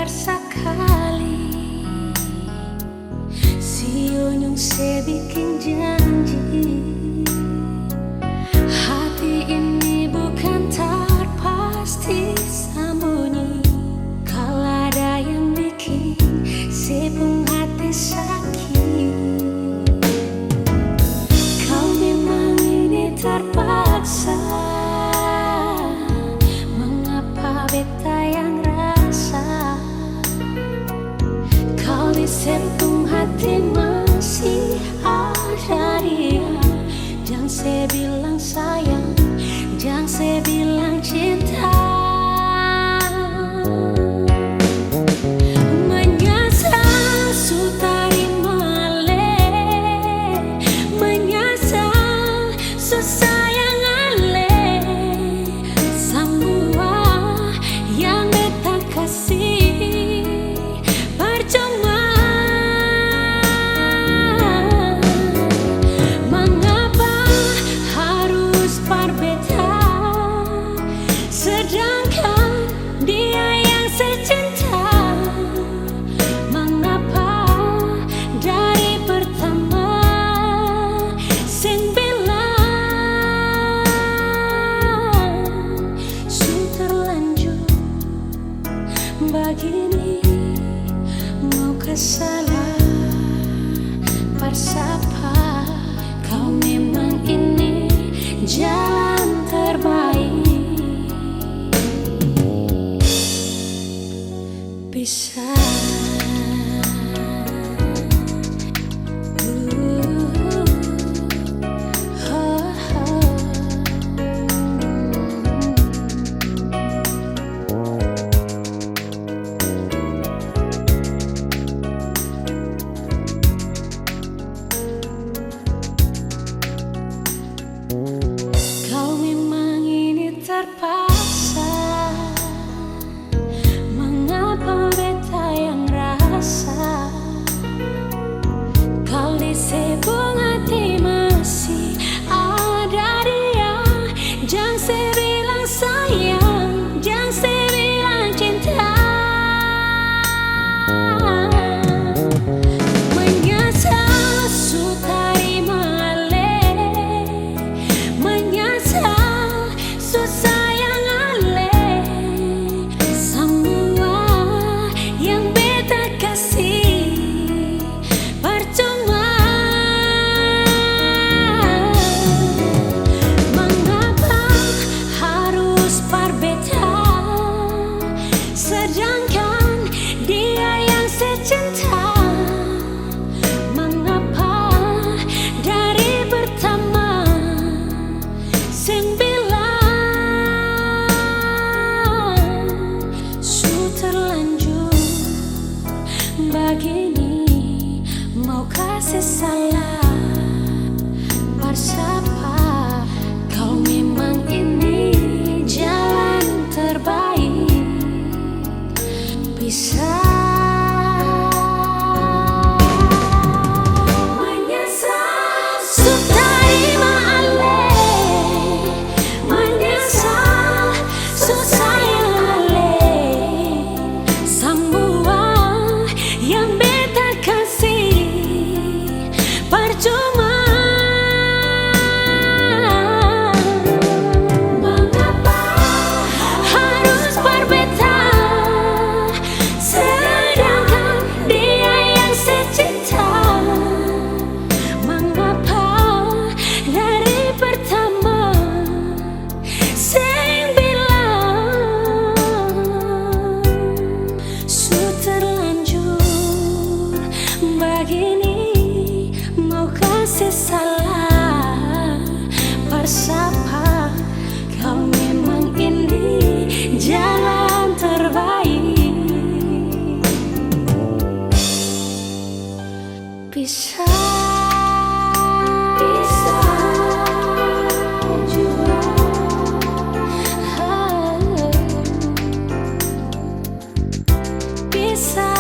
sekali Sionyong saya bikin janji hati ini bukan tak pasti sembunyi. Kalau ada yang bikin sepung hati sakit, kau memang ini terpaksa. Mengapa beta yang rasa kau disepung hati masih ada dia. Jangan saya bilang sayang, jangan saya bilang cinta. Menyesal sutari male, menyesal sesayang ale. Semua yang beta kasih percuma. Sedangkan dia yang secinta, mengapa dari pertama sing bilang su terlanjur begini. Mau kesalah bersapa, kau memang ini jalan terbaik. Bisa kau memang ini terpaksa. Mengapa beta yang rasa kau disepung hati masih ada dia. Jangan saya bilang sayang, jangan saya bilang cinta. Menyesal sutari male, menyesal susayang ale. Semua yang beta kasih percuma. Mengapa harus berbeda, sedangkan dia yang secinta. Mengapa dari pertama sing bilang su terlanjur begini. Mau kasih salah bersapa, kau memang ini jalan terbaik. Bisa menyesal sutari male, menyesal susayang ale. Semua yang beta kasih percuma. Mengapa harus berbeda, sedangkan dia yang secinta. Mengapa dari pertama sing bilang su terlanjur begini. Mau kasih salah bersapa, kau memang ini jalan terbaik. Bisa juga bisa